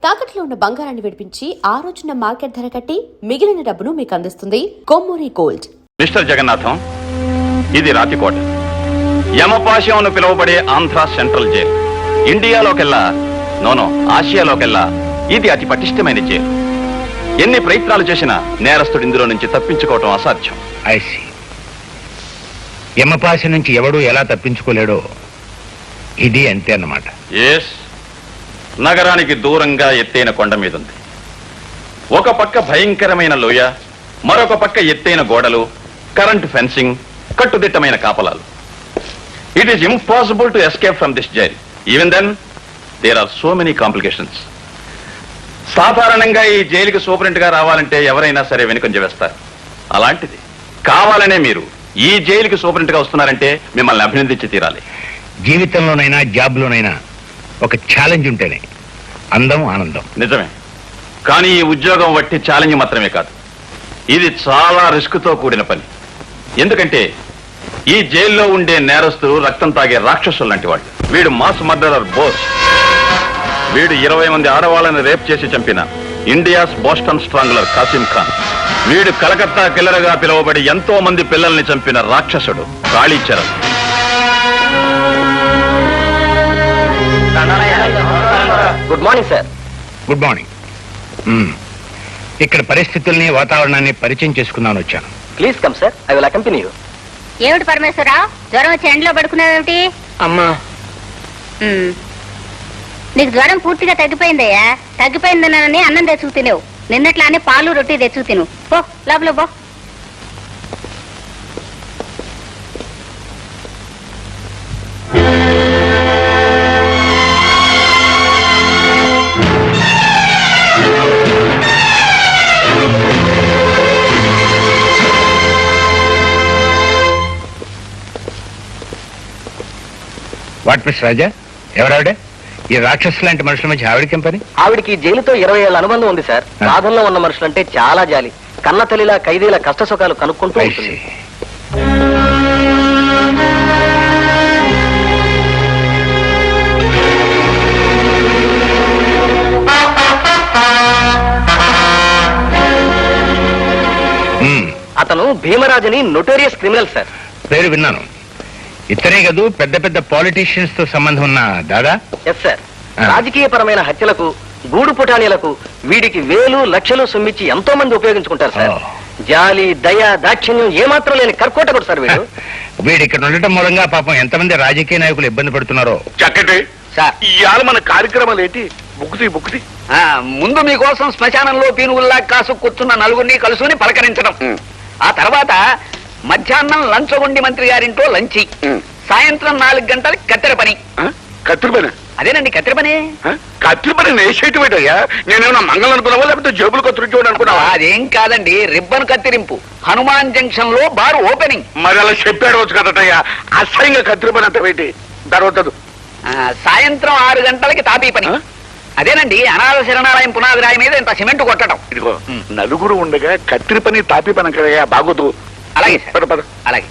తాకట్లో ఉన్న బంగారాన్ని విడిపించి ఆ రోజున మార్కెట్ ధర కట్టి మిగిలిన డబ్బును మీకు అందిస్తుంది కొమ్మూరి గోల్డ్. మిస్టర్ జగన్నాథం, ఇది రాతికోట. యమపాశం అని పిలువబడే ఆంధ్ర సెంట్రల్ జైలు. ఇండియాలోకెల్లా ఆసియాలోకెల్లా ఇది అతి పటిష్టమైన జైలు. ఎన్ని ప్రయత్నాలు చేసినా నేరస్తుడు ఇందులో నుంచి తప్పించుకోవటం అసాధ్యం. ఐసి యమపాశ నుంచి ఎవడు ఎలా తప్పించుకోలేడో ఇది అంతే అన్నమాట. ఎస్, నగరానికి దూరంగా ఎత్తైన కొండ మీద ఉంది. ఒక పక్క భయంకరమైన లోయ, మరొక పక్క ఎత్తైన గోడలు, కరెంట్ ఫెన్సింగ్, కట్టుదిట్టమైన కాపలాలు. It is impossible to escape from this jail. Even then there are so many complications. సాధారణంగా ఈ జైలుకి సూపరింట్ గా రావాలంటే ఎవరైనా సరే వెనుకంజ వేస్తారు. అలాంటిది కావాలనే మీరు ఈ జైలుకి సూపరింట్ గా వస్తున్నారంటే మిమ్మల్ని అభినందించి తీరాలి. జీవితంలోనైనా జాబ్లోనైనా ఒక ఛాలెంజ్ ఉంటేనే అందం ఆనందం. నిజమే, కానీ ఈ ఉద్యోగం వట్టి ఛాలెంజ్ మాత్రమే కాదు, ఇది చాలా రిస్క్ తో కూడిన పని. ఎందుకంటే ఈ జైల్లో ఉండే నేరస్తులు రక్తం తాగే రాక్షసులు లాంటి వాళ్ళు. వీడు మాస్ మర్డరర్ బోస్. వీడు 20 మంది ఆడవాళ్ళని రేప్ చేసి చంపిన ఇండియాస్ బోస్టన్ స్ట్రాంగులర్ కాసిం ఖాన్. వీడు కలకత్తా కిల్లర్ గా పిలువబడి ఎంతో మంది పిల్లల్ని చంపిన రాక్షసుడు Kalicharan. Good morning sir. Good morning. ఇక్కడ పరిస్థితుల్ని వాతావరణాన్ని పరిచయం చేసుకుందామని వచ్చాను. Please come sir, I will accompany you. ఏమిటి పరమేశ్వరరావు, జ్వరం వచ్చి ఎండలో పడుకున్నావేమిటి? అమ్మా, నీకు జ్వరం పూర్తిగా తగ్గిపోయిందయ్యా. తగ్గిపోయిందనని అన్నం తెచ్చుకు తినేవు. నిన్నట్లానే పాలు రొట్టి తెచ్చుకు తిను. పో లోపల పో. వాట్ మిస్ రాజా, ఎవరావిడే? ఈ రాక్షసు లాంటి మనుషుల మధ్య ఆవిడకేం పని? ఆవిడికి జైలుతో 20 ఏళ్ల అనుబంధం ఉంది సార్. బాధల్లో ఉన్న మనుషులంటే చాలా జాలి. కన్న తల్లిలా ఖైదీల కష్ట సుఖాలు కనుక్కుంటూ ఉంటుంది. అతను భీమరాజుని నోటోరియస్ క్రిమినల్ సార్. పేరు విన్నాను. ఇతనే కదూ పెద్ద పెద్ద పాలిటీషియన్స్ తో సంబంధం ఉన్న దాదా? Yes sir. రాజకీయ పరమైన హత్యలకు, గూడు పుటానీలకు వీడికి వేలు లక్షలు సొమ్మిచ్చి ఎంతో మంది ఉపయోగించుకుంటారు సార్. జాలి, దయ, దాక్షిణ్యం ఏమాత్రం లేని కర్కోటకుడు సార్ వీడు. వీడు ఇక్కడ ఉండటం మూలంగా పాపం ఎంతమంది రాజకీయ నాయకులు ఇబ్బంది పడుతున్నారో. చక్కటి సార్, ఇవాళ మన కార్యక్రమాలు ఏంటి? బుక్కుతి ముందు మీకోసం శ్మశానంలో పీనుగుల్లా కాసు కూర్చున్న నలుగురిని కలుసుకుని పలకరించడం. ఆ తర్వాత మధ్యాహ్నం లంచగొండి మంత్రి గారింటో లంచి. సాయంత్రం 4 గంటలకి కత్తెర పని. కత్తిరి పని? అదేనండి కత్తెర పని. కత్తిరి పని నేసేటి పెట్టయ్యా. నేనేమన్నా మంగళం అనుకున్నావా, లేకపోతే జేబులు కత్తిరించోడు అనుకున్నావా? అదేం కాదండి, రిబ్బన్ కత్తిరింపు. హనుమాన్ జంక్షన్ లో బార్ ఓపెనింగ్. మరి అలా చెప్పాడు వచ్చు కదటయ్యా. అసహ్యంగా కత్తిరి పని అంత పెట్టి తర్వాత సాయంత్రం 6 గంటలకి తాపీ పని. అదేనండి అనాథ శరణాలయం పునాది రాయి మీద ఇంత సిమెంట్ కొట్టడం. ఇదిగో నలుగురు ఉండగా కత్తిరి పని తాపీ పని కదయ్యా, బాగోదు. అలాగే సార్, పద. అలాగే.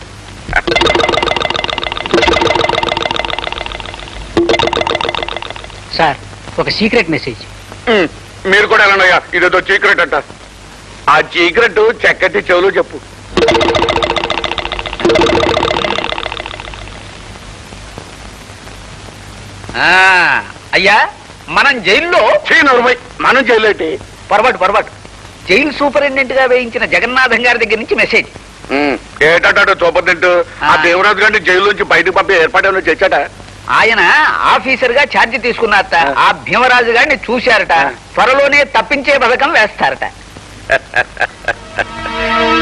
సార్, ఒక సీక్రెట్ మెసేజ్. మీరు కూడా వెళ్ళండియ్యా, ఇదేదో చీకరెట్ అంట. ఆ చీకరెట్ చక్కటి చెవులు చెప్పు. అయ్యా, మనం జైల్లో మనం జైలు ఏంటి? పొరపాటు. జైలు సూపరింటెండెంట్ గా వేయించిన జగన్నాథం గారి దగ్గర నుంచి మెసేజ్. ఏటాడో చూపదంటూ ఆ దేవరాజు గారిని జైలు నుంచి బయటకు పంపి ఏర్పాటు చేశాట. ఆయన ఆఫీసర్ గా ఛార్జీ తీసుకున్నారట. ఆ భీమరాజు గారిని చూశారట. త్వరలోనే తప్పించే పథకం వేస్తారట.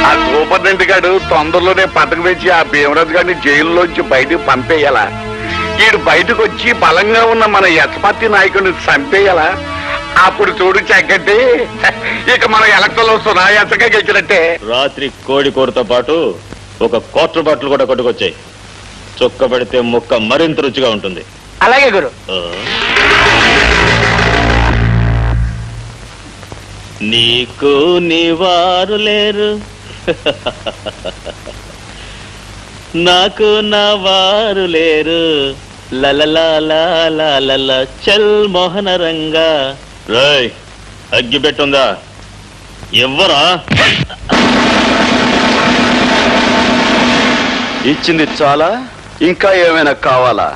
ఆ సూపరింటెండెంట్ గారు తొందరలోనే పథకం వేసి ఆ భీమరాజు గారిని జైల్లోంచి బయటకు పంపేయాలా? ఈడు బయటకు వచ్చి బలంగా ఉన్న మన యశపతి నాయకుడిని చంపేయాలా? అప్పుడు చూడు చక్కటి, ఇక మనం ఎలక్షన్లో సునాయాసంగా గెలిచినట్టే. రాత్రి కోడి కూరతో పాటు ఒక క్వార్టర్ బాటిల్ కూడా కొట్టుకొచ్చాయి. చొక్క పెడితే ముక్క మరింత రుచిగా ఉంటుంది. అలాగే గురు. నీకు నీవారు లేరు, నాకు నా వారు లేరు. లలలా చల్ మోహన రంగా రేయ్ అగ్గి పెట్టుందా ఎవ్వరా ఇచ్చింది చాలా, ఇంకా ఏమైనా కావాలా?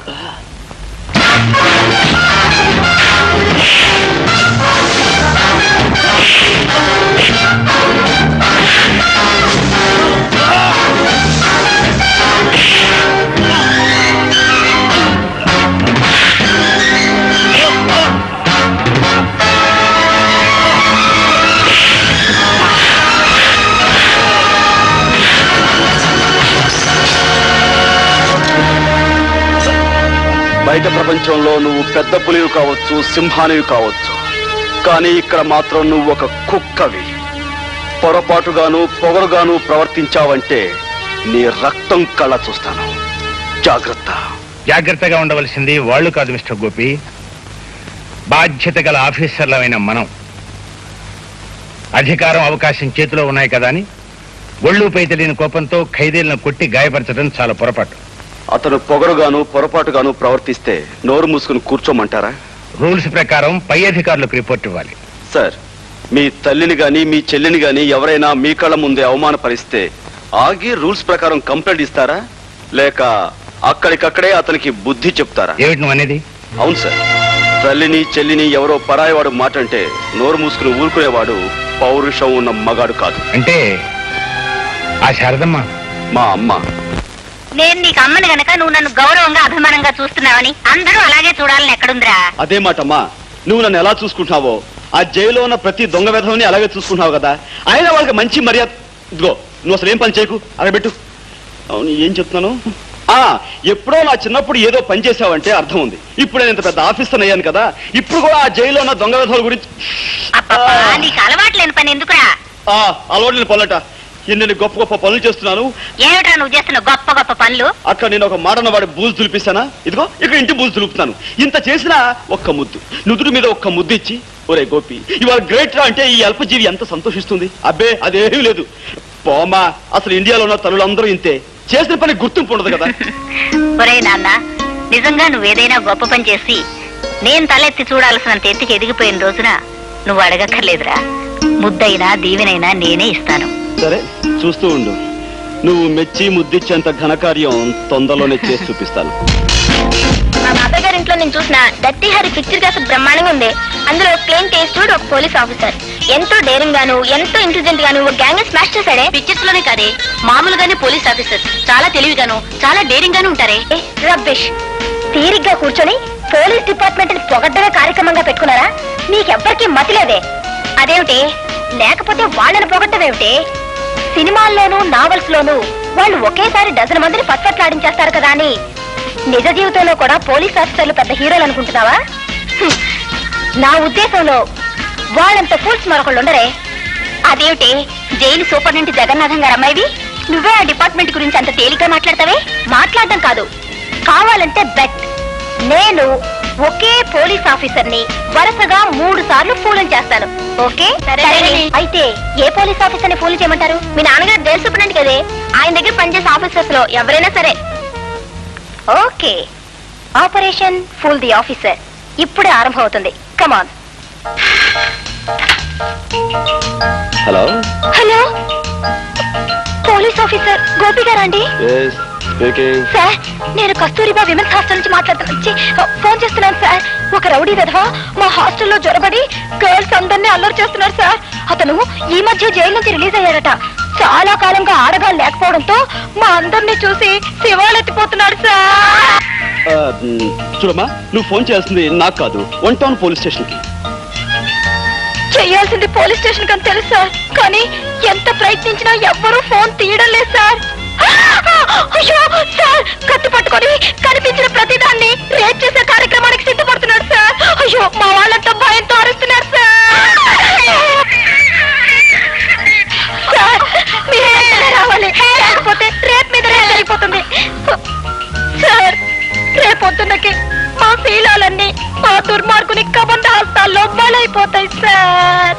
బయట ప్రపంచంలో నువ్వు పెద్ద పులివి కావచ్చు, సింహానివి కావచ్చు, కానీ ఇక్కడ మాత్రం నువ్వు ఒక కుక్కవి. పొరపాటుగాను పొగరుగాను ప్రవర్తించావంటే నీ రక్తం కళ్ళ చూస్తాను. జాగ్రత్త. జాగ్రత్తగా ఉండవలసింది వాళ్ళు కాదు మిస్టర్ గోపి, బాధ్యత గల ఆఫీసర్లమైన మనం. అధికారం అవకాశం చేతిలో ఉన్నాయి కదా అని ఒళ్ళుపై తెలియని కోపంతో ఖైదీలను కొట్టి గాయపరచడం చాలా పొరపాటు. అతను పొగరుగాను పొరపాటుగాను ప్రవర్తిస్తే నోరు మూసుకుని కూర్చోమంటారా? రూల్స్ ప్రకారం పై అధికారులకు రిపోర్ట్ ఇవ్వాలి. సార్, మీ తల్లిని గాని మీ చెల్లిని గాని ఎవరైనా మీ కళ్ళ ముందే అవమానపరిస్తే ఆగి రూల్స్ ప్రకారం కంప్లైంట్ ఇస్తారా, లేక అక్కడికక్కడే అతనికి బుద్ధి చెప్తారా? ఏమిటి నువ్వు అనేది? అవును సార్, తల్లిని చెల్లిని ఎవరో పరాయివాడు మాట అంటే నోరు మూసుకుని ఊరుకునేవాడు పౌరుషం ఉన్న మగాడు కాదు. అంటే ఆ శారదమ్మ మా అమ్మ. నేను నీకు అమ్మని గనక నువ్వు నన్ను గౌరవంగా అభిమానంగా చూస్తున్నావని అందరూ అలాగే చూడాలని ఎక్కడుందిరా? అదే మాటమ్మా, నువ్వు నన్ను ఎలా చూసుకుంటున్నావో ఆ జైల్లో ఉన్న ప్రతి దొంగ విధవని అలాగే చూసుకుంటున్నావు కదా. అయినా వాళ్ళకి మంచి మర్యాద. ఇదిగో నువ్వు అసలు ఏం పని చేయకు, అడగబెట్టు. అవును, ఏం చెప్తున్నాను? ఎప్పుడో నా చిన్నప్పుడు ఏదో పని చేసావంటే అర్థం ఉంది. ఇప్పుడు నేను ఇంత పెద్ద ఆఫీసర్ అయ్యాను కదా, ఇప్పుడు కూడా ఆ జైల్లో ఉన్న దొంగ విధవల గురించి. నీకు అలవాటు లేని పని ఎందుకురా? అలవాటు పొల్లట. ఎన్ని గొప్ప గొప్ప పనులు చేస్తున్నాను. ఏమిట్రా నువ్వు చేస్తున్న గొప్ప గొప్ప పనులు? అక్కడ నేను ఒక మాటన వాడి బూజు దులిపిస్తానా? ఇదిగో ఇక్కడ ఇంటి బూజు దులుపుతాను. ఇంత చేసినా ఒక్క ముద్దు, నుదురు మీద ఒక్క ముద్దు ఇచ్చి, ఒరే గోపి ఇవాళ గ్రేట్ రా అంటే ఈ అల్పజీవి ఎంత సంతోషిస్తుంది. అబ్బే అదేమీ లేదు. పోమా, అసలు ఇండియాలో ఉన్న తల్లులందరూ ఇంతే. చేసిన పని గుర్తింపు ఉండదు కదా. ఒరే నాన్న, నిజంగా నువ్వేదైనా గొప్ప పని చేసి నేను తలెత్తి చూడాల్సినంత ఎత్తికి ఎదిగిపోయిన రోజున నువ్వు అడగక్కర్లేదురా. ముద్దైనా దీవెనైనా నేనే ఇస్తాను. సరే, చూస్తూ ఉండు. నువ్వు మెచ్చి ముద్దిచ్చేంత ఘనకార్యం తొందరలోనే చేసి చూపిస్తాను. మా బాబాయ్ గారి ఇంట్లో నేను చూసిన దత్తి హరి పిక్చర్ కాస్త బ్రహ్మాండంగా ఉంది. అందులో ప్లేన్ టేస్ట్ ఒక పోలీస్ ఆఫీసర్ ఎంతో డేరింగ్ గాను ఎంతో ఇంటెలిజెంట్ గాను ఒక గ్యాంగ్ స్మాష్ చేశాడే. పిక్చర్స్ లోనే కాదే, మామూలుగానే పోలీస్ ఆఫీసర్ చాలా తెలివిగాను చాలా డేరింగ్ గాను ఉంటారే. రబ్బిష్. తీరిగ్గా కూర్చొని పోలీస్ డిపార్ట్మెంట్ ని పొగడ్డమే కార్యక్రమంగా పెట్టుకున్నారా? మీకెవ్వరికీ మతిలేదే. అదేమిటి? లేకపోతే వాళ్ళని పొగడ్డమేమిటి? సినిమాల్లోనూ నావెల్స్ లోనూ వాళ్ళు ఒకేసారి డజన్ మందిని పచ్చట్లాడించేస్తారు కదా అని నిజ జీవితంలో కూడా పోలీస్ ఆఫీసర్లు పెద్ద హీరోలు అనుకుంటున్నావా? నా ఉద్దేశంలో వాళ్ళంత ఫూల్స్ మరొకళ్ళు ఉండరే. అదేమిటి? జైలు సూపరింటెండెంట్ జగన్నాథం గారు అమ్మాయివి నువ్వే ఆ డిపార్ట్మెంట్ గురించి అంత తేలిగ్గా మాట్లాడతావే? మాట్లాడడం కాదు, కావాలంటే బెట్. నేను ఒకే పోలీస్ ఆఫీసర్ ని వరుసగా 3 సార్లు ఫూలం చేస్తాను. ఓకే? అయితే ఏ పోలీస్ ఆఫీసర్ ని ఫూల్ చేయమంటారు? మీ నాన్నగారు జైలు సూపరింటెండెంట్ కదే, ఆయన దగ్గర పనిచేసే ఆఫీసర్స్ లో ఎవరైనా సరే. Okay, operation fool the officer ఇప్పుడే ఆరంభం అవుతుంది. Come on. Hello hello, police officer Gopi గారా అండి? సార్, నేను కస్తూరిబా విమెన్స్ హాస్టల్ నుంచి ఫోన్ చేస్తున్నాను సార్. ఒక రౌడీ విధవ మా హాస్టల్లో జొరబడి గర్ల్స్ అందరినీ అల్లరి చేస్తున్నారు సార్. అతను ఈ మధ్య జైలు నుంచి రిలీజ్ అయ్యారట. చాలా కాలంగా ఆడగాళ్ళు లేకపోవడంతో మా అందరినీ చూసి శివాలెత్తిపోతున్నాడు సార్. చూడమ్మా, నువ్వు ఫోన్ చేయాల్సింది నాకు కాదు, 1 టౌన్ పోలీస్ స్టేషన్ కి. చేయాల్సింది పోలీస్ స్టేషన్ అని తెలుసు సార్, కానీ ఎంత ప్రయత్నించినా ఎవ్వరూ ఫోన్ తీయడం లేదు సార్. అయ్యో సార్, కత్తి పట్టుకొని కనిపించిన ప్రతిదాన్ని రేప్ చేసే కార్యక్రమానికి సిద్ధపడుతున్నాడు సార్. అయ్యో, మా వాళ్ళంతా భయంతో అరుస్తున్నారు సార్. మీరు రావాలి, లేకపోతే రేప్ మీద రేప్ అయిపోతుంది సార్. రేపొద్దునకి మా శీలాలన్నీ మా దుర్మార్గుని కబంధ హస్తాల్లో బలైపోతాయి సార్.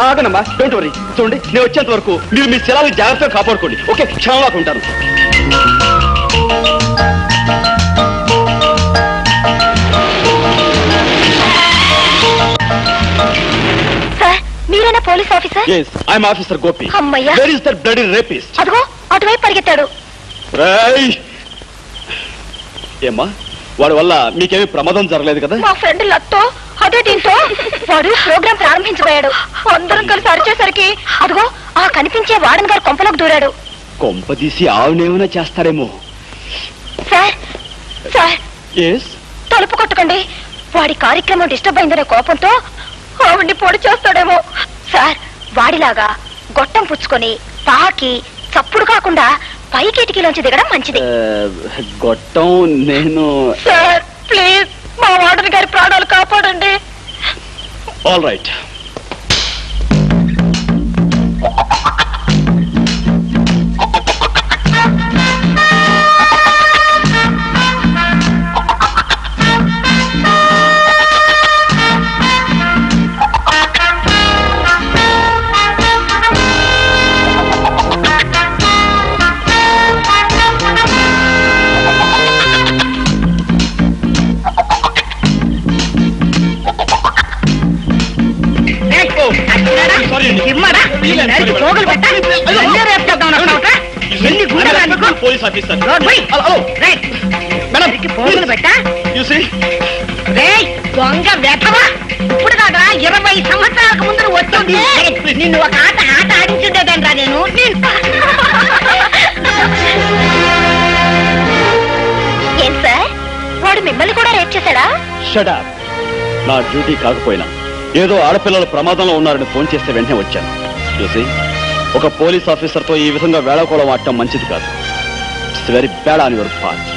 ఆగనమ్మా, డోంట్ వరీ. చూడండి, నేను వచ్చేంత వరకు మీరు మీ శిలాలు జాగ్రత్తగా కాపాడుకోండి. ఓకే, క్షేమంగా ఉంటాను. Officer? Yes, I'm Officer Gopi. అమ్మయ్యా. Where is that bloody rapist? అదిగో అటువైపు పరిగెత్తాడు. Ray! ఏమ్మా, వాడి వల్ల మీకేమీ ప్రమాదం జరగలేదు కదా? మా ఫ్రెండ్ లత్తో అదే దీంతో వాడు ప్రోగ్రామ్ ప్రారంభించబోయాడు. అందరం కలిసి అరిచేసరికి అదిగో ఆ కనిపించే వార్డెన్ గారు కొంపలోకి దూరాడు. కొంపదీసి ఆవునేమైనా చేస్తాడేమో. సార్ సార్ ఎస్, తలుపు కొట్టకండి. వాడి కార్యక్రమం డిస్టర్బ్ అయిందనే కోపంతో ఆవిడ్ని పొడి చేస్తాడేమో. సార్ వాడిలాగా గొట్టం పుచ్చుకొని తాకి చప్పుడు కాకుండా పై కిటికీలోంచి దిగడం మంచిది. గొట్టం నేను. సార్ ప్లీజ్ మా వార్డెన్ గారి ప్రాణాలు కాపాడండి. All right. Police officer. దొంగ వెతవా ఇప్పుడు కాదా 20 సంవత్సరాలకు ముందు వస్తుంది. నిన్ను ఒక ఆట ఆడించుండేదండ్రా నేను. ఏం సార్ వాడు మిమ్మల్ని కూడా రేప్ చేశాడా? Shut up. నా డ్యూటీ కాకపోయినా ఏదో ఆడపిల్లలు ప్రమాదంలో ఉన్నారని ఫోన్ చేస్తే వెంటనే వచ్చాను. చూసి ఒక పోలీస్ ఆఫీసర్ తో ఈ విధంగా వేళకోళం ఆడటం మంచిది కాదు. It's very bad on your part.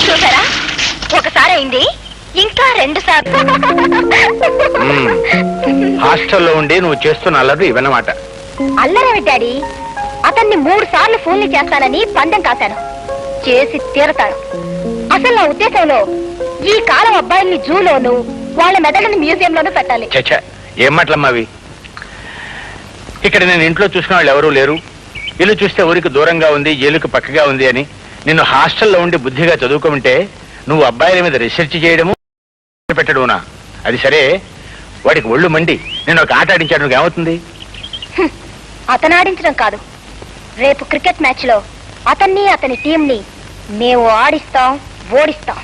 చూసారా, ఒకసారి అయింది, ఇంకా 2 సార్లు. హాస్టల్లో ఉండి నువ్వు చేస్తున్న అల్లరి ఇవన్నమాట. అల్లరేమి డాడీ, అతన్ని 3 సార్లు ఫోన్లు చేస్తానని పందెం కాశాను. చేసి తీరతాను. అసలు నా ఉద్దేశంలో ఈ కాలం అబ్బాయిల్ని జూలోను వాళ్ళ మెదడుని మ్యూజియంలోనూ పెట్టాలి. చచ్చా, ఏం మాటలమ్మా అవి? ఇక్కడ నేను ఇంట్లో చూసిన వాళ్ళు ఎవరూ లేరు. ఇల్లు చూస్తే ఊరికి దూరంగా ఉంది, జైలుకి పక్కగా ఉంది అని నిన్ను హాస్టల్లో ఉండి బుద్ధిగా చదువుకుంటే నువ్వు అబ్బాయిల మీద రీసెర్చ్ చేయడము పెట్టడునా? అది సరే, వాడికి ఒళ్ళు మండి నేను ఒక ఆట ఆడించాడు, నువ్వు ఏమవుతుంది? అతను ఆడించడం కాదు, రేపు క్రికెట్ మ్యాచ్ లో అతన్ని అతని టీంని మేము ఆడిస్తాం, ఓడిస్తాం.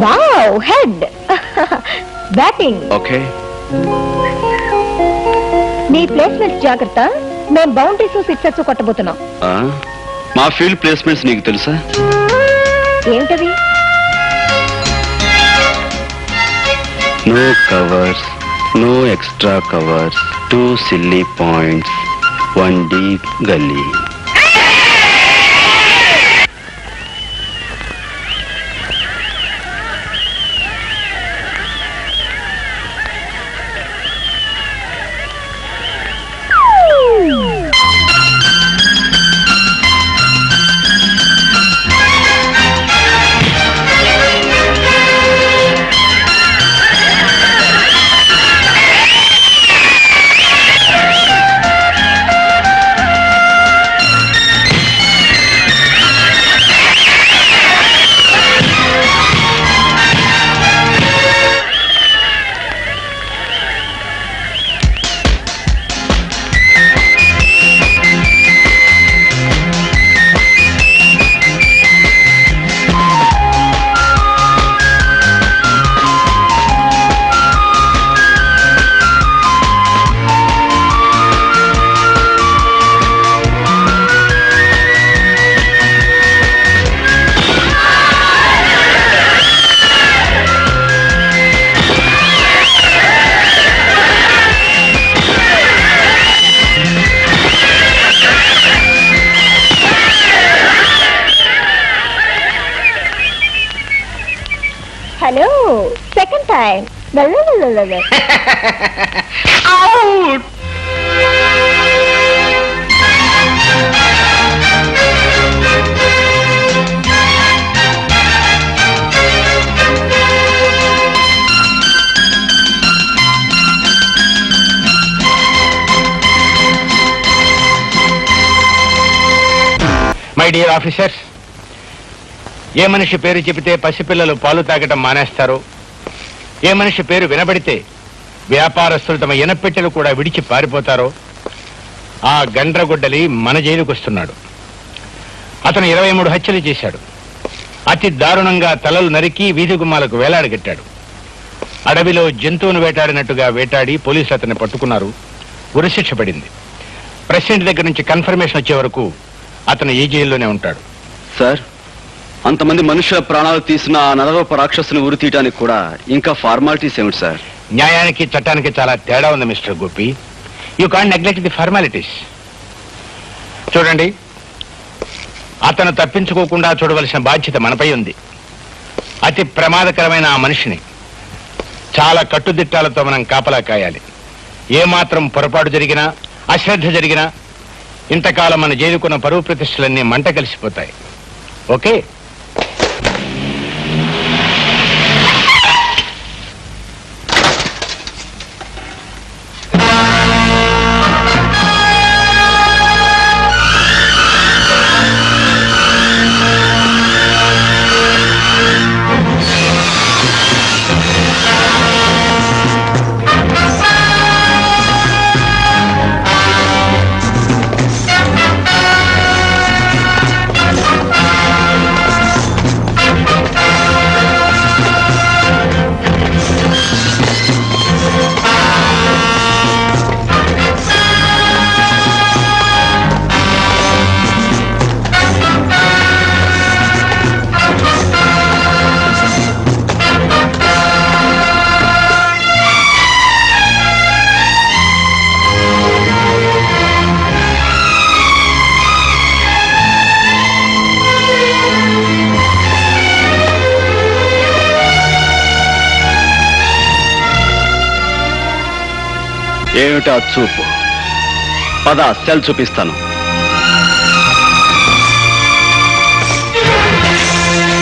Wow, Head batting. ఓకే, నీ ప్లేస్మెంట్స్ జాగ్రత్త. మేము బౌండరీస్ సిక్సర్స్ కొట్టబోతున్నాం. మా ఫీల్డ్ ప్లేస్మెంట్స్ నీకు తెలుసా? ఏమిటది? No covers, no extra covers, 2 silly points, 1 deep gully. Hello, second time. My dear officers, ఏ మనిషి పేరు చెబితే పసిపిల్లలు పాలు తాగటం మానేస్తారో, ఏ మనిషి పేరు వినబడితే వ్యాపారస్తులు తమ ఇనపెట్టెలు కూడా విడిచి పారిపోతారో ఆ గండ్రగొడ్డలి మన జైలుకు వస్తున్నాడు. అతను 23 హత్యలు చేశాడు. అతి దారుణంగా తలలు నరికి వీధి గుమ్మాలకు వేలాడగట్టాడు. అడవిలో జంతువును వేటాడినట్టుగా వేటాడి పోలీసులు అతన్ని పట్టుకున్నారు. ఉరిశిక్ష పడింది. ప్రెసిడెంట్ దగ్గర నుంచి కన్ఫర్మేషన్ వచ్చే వరకు అతను ఈ జైల్లోనే ఉంటాడు. సార్, అంతమంది మనుషుల ప్రాణాలు తీసిన ఆ నరరూప రాక్షసుని ఉరి తీయడానికి కూడా ఇంకా ఫార్మాలిటీస్ ఏమిటి సార్? న్యాయానికి చట్టానికి చాలా తేడా ఉంది mister Gopi. You can't neglect the formalities. చూడండి, అతను తప్పించుకోకుండా చూడవలసిన బాధ్యత మనపై ఉంది. అతి ప్రమాదకరమైన ఆ మనిషిని చాలా కట్టుదిట్టాలతో మనం కాపలా కాయాలి. ఏమాత్రం పొరపాటు జరిగినా, అశ్రద్ధ జరిగినా ఇంతకాలం మన జైలుకున్న పరువు ప్రతిష్టలన్నీ మంట కలిసిపోతాయి. ఓకే? ఏమిటా చూపు? పద, సెల్ చూపిస్తాను.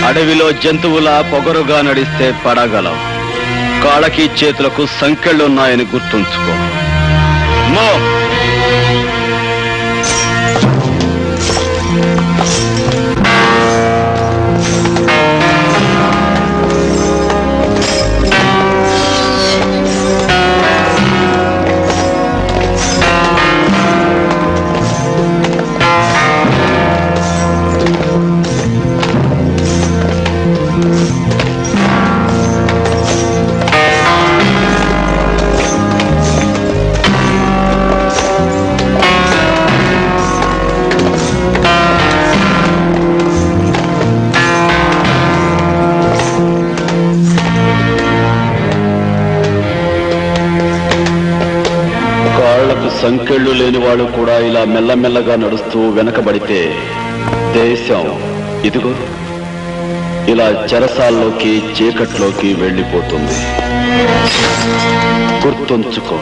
అడవిలో జంతువులా పొగరుగా నడిస్తే పడగలవు. కాళ్ళకి చేతులకు సంకెళ్ళున్నాయని గుర్తుంచుకో. మో సంకెళ్ళు లేని వాడు కూడా ఇలా మెల్లమెల్లగా నడుస్తూ వెనకబడితే దేశం ఇదిగో ఇలా చెరసాల్లోకి, చీకట్లోకి వెళ్ళిపోతుంది. గుర్తుంచుకో.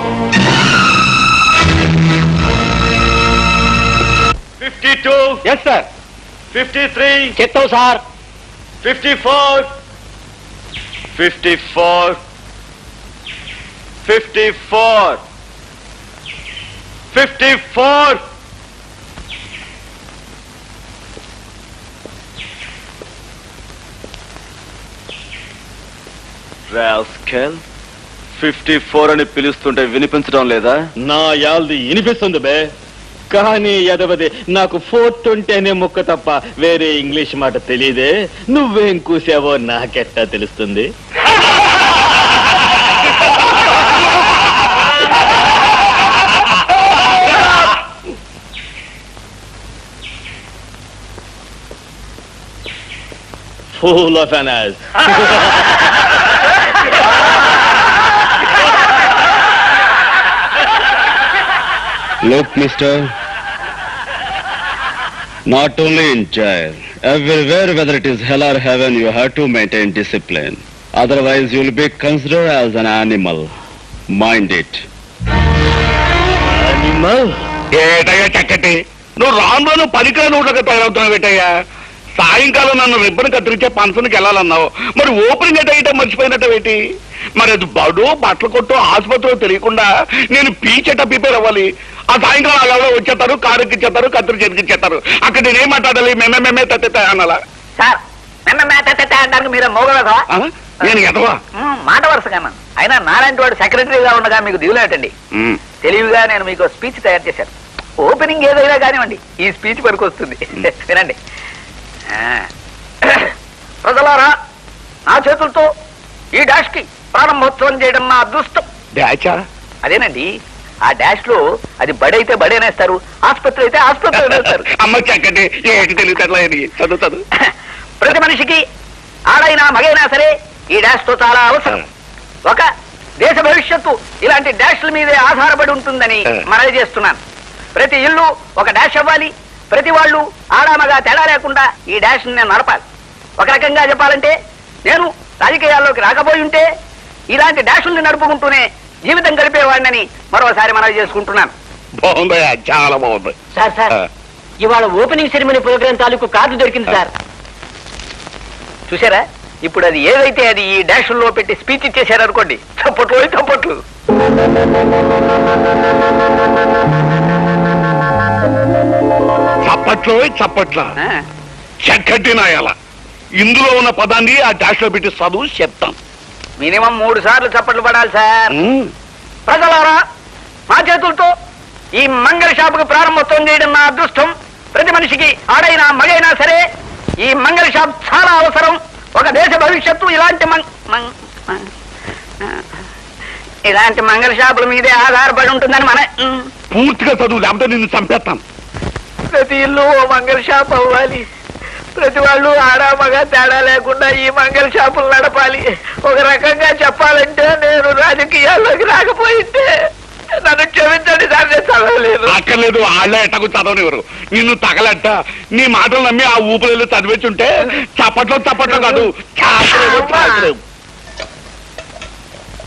52. Yes sir. 53. చెప్తావు సార్. 54. 54. 54. 54. రాస్కెల్, 54 అని పిలుస్తుంటే వినిపించడం లేదా? నా యాల్ది వినిపిస్తుంది బే, కానీ ఎదవది నాకు 420 అనే ముక్క తప్ప వేరే ఇంగ్లీష్ మాట తెలియదే. నువ్వేం కూసావో నాకెట్టా తెలుస్తుంది? Full of an ass. Look, mister, not only in jail, everywhere, whether it is hell or heaven, you have to maintain discipline. Otherwise, you'll be considered as an animal. Mind it. Animal? ఏటయ్యా చక్కటి, నువ్వు రాను పలికా నోట్లకి తయారవుతున్నావు ఏటయ్యా. సాయంకాలం నన్ను ribbon కత్తిరించే ఫంక్షన్కి వెళ్ళాలన్నావు, మరి opening ఎటైతే మర్చిపోయినట్టు ఏంటి? మరి అది బడు బట్టల కొట్టు ఆసుపత్రిలో తెలియకుండా నేను పీచెట ప్రిపేర్ అవ్వాలి. ఆ సాయంకాలం అలా వచ్చేస్తారు, కారు ఎక్కిచ్చేస్తారు, కత్తిరి చెరికిచ్చేస్తారు. అక్కడ నేనేం మాట్లాడాలి? మేమే తత్తే అనాలా? సార్ అంటారు మీరు మోగలదా ఆ? నేను ఎదవా? మాట వరుసగా. అయినా నారాయణ వాడు సెక్రటరీగా ఉండగా మీకు దిగులేటండి. తెలివిగా నేను మీకు స్పీచ్ తయారు చేశాను. ఓపెనింగ్ ఏదైనా కానివ్వండి, ఈ స్పీచ్ వరకు వస్తుంది. వినండి. ప్రజలారా, నా చేతులతో ఈ డాష్ కి ప్రారంభోత్సవం చేయడం నా అదృష్టం. డాచా? అదేనండి, ఆ డాష్ లో అది బడైతే బడేనేస్తారు, ఆసుపత్రి అయితే ఆసుపత్రి అనేస్తారు. అమ్మ చక్కటి ఏంటి తెలియట్లా చదువు. ప్రతి మనిషికి ఆడైనా మగైనా సరే ఈ డాష్ తో చాలా అవసరం. ఒక దేశ భవిష్యత్తు ఇలాంటి డాష్ల మీదే ఆధారపడి ఉంటుందని మనవి చేస్తున్నాను. ప్రతి ఇల్లు ఒక డాష్ అవ్వాలి. ప్రతి వాళ్ళు ఆడామగా తేడా లేకుండా ఈ డాష్ నేను నడపాలి. ఒక రకంగా చెప్పాలంటే నేను రాజకీయాల్లోకి రాకపోయి ఉంటే ఇలాంటి డాషుల్ని నడుపుకుంటూనే జీవితం గడిపేవాడినని మరోసారి మనవి చేసుకుంటున్నాను. బాగుందయ్యా, చాలా బాగుంది. సార్ ఇవాళ ఓపెనింగ్ సెరమనీ ప్రోగ్రాం తాలూకు కార్డు దొరికింది సార్. చూసారా, ఇప్పుడు అది ఏదైతే అది ఈ డాషుల్లో పెట్టి స్పీచ్ ఇచ్చేశారు అనుకోండి, చప్పట్లు. చప్పట్ల చక్కటి నాయాల. ఇందులో ఉన్న పదాన్ని ఆ డాష్ లో పెట్టి చదువు చెప్తాం. మినిమం 3 సార్లు చప్పట్లు పడాలి సార్. ప్రజలారా, మా చేతులతో ఈ మంగళ షాపుకి ప్రారంభోత్సవం చేయడం నా అదృష్టం. ప్రతి మనిషికి ఆడైనా మగైనా సరే ఈ మంగళ షాప్ చాలా అవసరం. ఒక దేశ భవిష్యత్తు ఇలాంటి మంగళ షాపుల మీదే ఆధారపడి ఉంటుందని మన పూర్తిగా చదువు, లేకపోతే నిన్ను చంపేస్తాను. ప్రతి ఇల్లు ఓ మంగళ షాప్ అవ్వాలి. ప్రతి వాళ్ళు ఆడా మగ తేడా లేకుండా ఈ మంగళ షాపులు నడపాలి. ఒక రకంగా చెప్పాలంటే నేను రాజకీయాల్లోకి రాకపోయింటే నన్ను క్షమించండి సార్, నేను చదవలేదు. అక్కర్లేదు, వాళ్ళే ఎట్టకు చదవనివ్వరు. నిన్ను తగలట్ట నీ మాటలు నమ్మి ఆ ఊపిరిలో చదివేస్తుంటే చప్పట్లో కాదు, చాకలేవు.